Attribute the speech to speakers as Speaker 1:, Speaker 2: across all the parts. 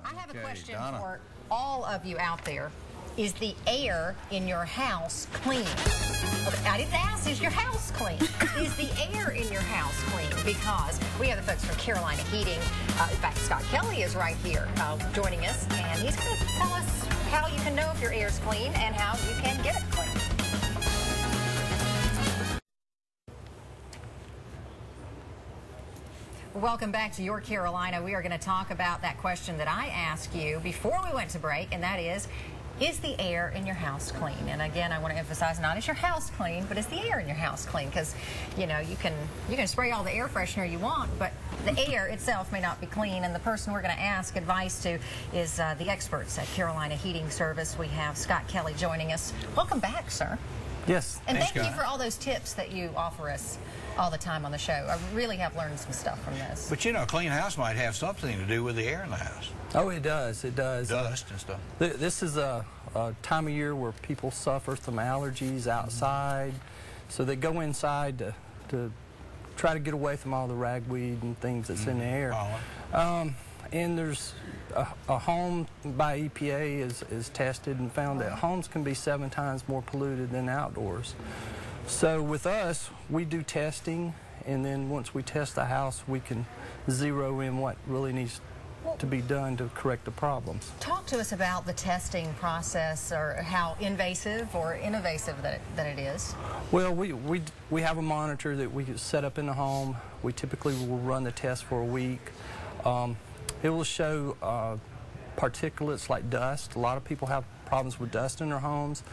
Speaker 1: I have a question
Speaker 2: Donna.
Speaker 1: for all of you out there. Is the air in your house clean? Okay, I didn't ask, is your house clean? Is the air in your house clean? Because we have the folks from Carolina Heating. In fact, Scott Kelly is right here joining us, and he's going to tell us how you can know if your air's clean and how you can get it clean. Welcome back to Your Carolina. We are going to talk about that question that I asked you before we went to break, and that is the air in your house clean? And again, I want to emphasize, not is your house clean, but is the air in your house clean? Because, you know, you can spray all the air freshener you want, but the air itself may not be clean. And the person we're going to ask advice to is the experts at Carolina Heating Service. We have Scott Kelly joining us. Welcome back, sir.
Speaker 3: Yes.
Speaker 1: And
Speaker 2: Thanks,
Speaker 1: thank you
Speaker 2: Scott.
Speaker 1: for all those tips that you offer us all the time on the show. I really have learned some stuff from this.
Speaker 2: But you know, a clean house might have something to do with the air in the house.
Speaker 3: Oh, it does. It does.
Speaker 2: Dust and stuff.
Speaker 3: This is a time of year where people suffer from allergies outside, so they go inside to try to get away from all the ragweed and things that's in the air. And there's a home by EPA is tested and found that homes can be 7 times more polluted than outdoors. So with us, we do testing, and then once we test the house, we can zero in what really needs to be done to correct the problems.
Speaker 1: Talk to us about the testing process, or how invasive or innovative that it is.
Speaker 3: Well, we have a monitor that we can set up in the home. We typically will run the test for a week. It will show particulates like dust. A lot of people have problems with dust in their homes.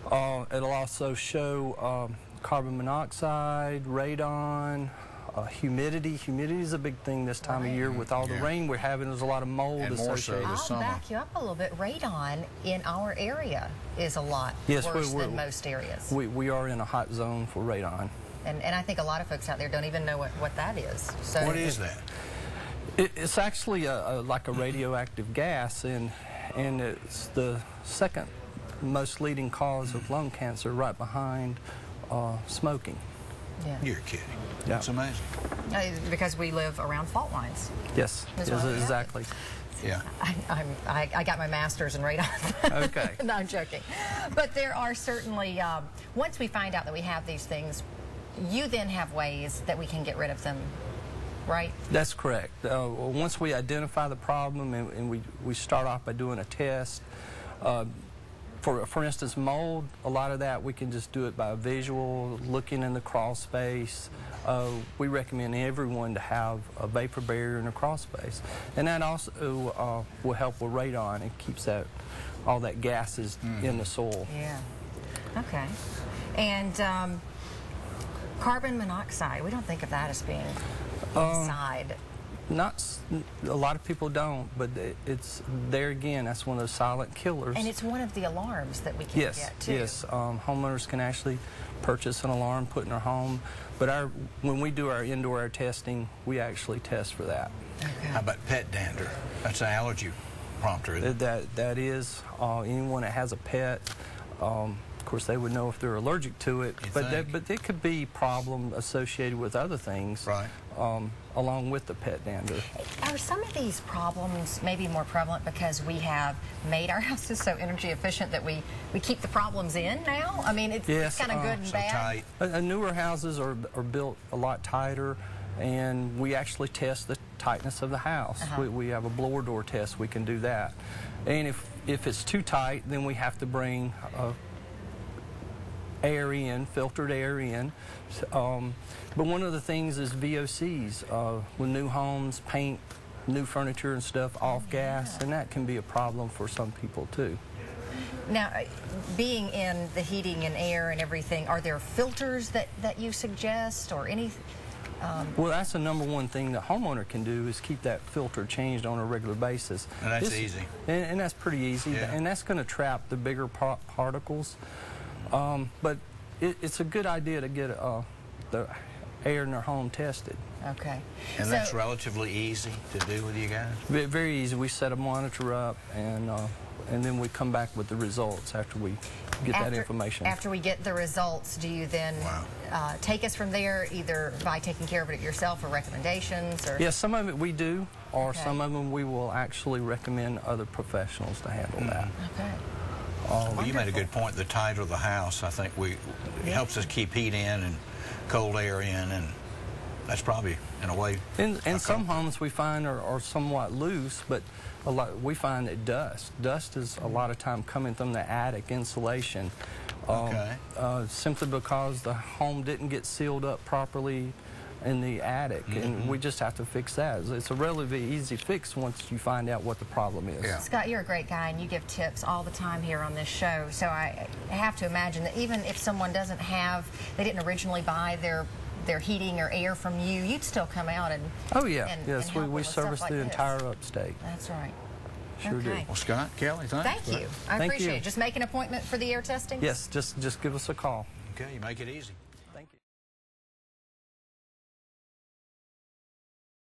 Speaker 3: It'll also show carbon monoxide, radon, humidity. Humidity is a big thing this time of year with all the rain we're having. There's a lot of mold
Speaker 2: And more so
Speaker 3: associated.
Speaker 2: this
Speaker 1: I'll
Speaker 2: summer.
Speaker 1: back you up a little bit. Radon in our area is a lot worse than most areas.
Speaker 3: We are in a hot zone for radon.
Speaker 1: And I think a lot of folks out there don't even know what that is. So
Speaker 2: What is that?
Speaker 3: It's actually like a radioactive gas, and it's the second most leading cause of lung cancer, right behind smoking.
Speaker 1: Yeah.
Speaker 2: You're kidding.
Speaker 3: Yeah.
Speaker 2: That's amazing.
Speaker 1: Because we live around fault lines.
Speaker 3: Yes,
Speaker 1: That's
Speaker 3: yes,
Speaker 1: why we have
Speaker 3: exactly.
Speaker 2: Yeah.
Speaker 1: I got my master's in radon.
Speaker 3: Okay.
Speaker 1: No, I'm joking. But there are certainly, once we find out that we have these things, you then have ways that we can get rid of them, right?
Speaker 3: That's correct. Once we identify the problem and we start off by doing a test, for instance, mold, a lot of that we can just do it by visual, looking in the crawl space. We recommend everyone to have a vapor barrier in the crawl space. And that also will help with radon. It keeps all that gases in the soil.
Speaker 1: Yeah. Okay. And carbon monoxide, we don't think of that as being inside.
Speaker 3: A lot of people don't, but it's there again. That's one of those silent killers.
Speaker 1: And it's one of the alarms that we can get too.
Speaker 3: Yes, homeowners can actually purchase an alarm, put in their home. But when we do our indoor air testing, we actually test for that.
Speaker 1: Okay.
Speaker 2: How about pet dander? That's an allergy prompter, isn't it?
Speaker 3: That is anyone that has a pet. Of course, they would know if they're allergic to it, but there could be problem associated with other things,
Speaker 2: Right.
Speaker 3: Along with the pet dander.
Speaker 1: Are some of these problems maybe more prevalent because we have made our houses so energy efficient that we keep the problems in now? I mean, it's kind of good and
Speaker 2: So
Speaker 1: bad.
Speaker 2: tight.
Speaker 3: Newer houses are built a lot tighter, and we actually test the tightness of the house. We have a blower door test. We can do that. And if it's too tight, then we have to bring air in, filtered air in. But one of the things is VOCs. With new homes, paint, new furniture and stuff off gas, and that can be a problem for some people too.
Speaker 1: Now, being in the heating and air and everything, are there filters that you suggest, or any?
Speaker 3: Well, that's the #1 thing the homeowner can do, is keep that filter changed on a regular basis.
Speaker 2: And that's easy.
Speaker 3: And that's pretty easy.
Speaker 2: Yeah.
Speaker 3: And that's going to trap the bigger particles. But it's a good idea to get the air in their home tested.
Speaker 1: Okay.
Speaker 2: And that's relatively easy to do with you guys?
Speaker 3: Very easy. We set a monitor up, and and then we come back with the results after we get that information.
Speaker 1: After we get the results, do you then take us from there, either by taking care of it yourself or recommendations? Or?
Speaker 3: Yeah, some of it we do, or some of them we will actually recommend other professionals to handle that.
Speaker 1: Okay.
Speaker 2: Well, you made a good point. The tighter the house, I think it helps us keep heat in and cold air in, and that's probably, in a way,
Speaker 3: and some homes we find are somewhat loose, but we find that dust is a lot of time coming from the attic insulation, simply because the home didn't get sealed up properly in the attic, and we just have to fix that. It's a relatively easy fix once you find out what the problem is.
Speaker 2: Yeah.
Speaker 1: Scott, you're a great guy, and you give tips all the time here on this show, so I have to imagine that even if someone they didn't originally buy their heating or air from you, you'd still come out and
Speaker 3: yes, we service the entire upstate.
Speaker 1: That's right.
Speaker 3: Sure do.
Speaker 2: Well, Scott, Kelly, thanks.
Speaker 1: Thank you. I appreciate it. Just make an appointment for the air testing?
Speaker 3: Yes, just give us a call.
Speaker 2: Okay, you make it easy.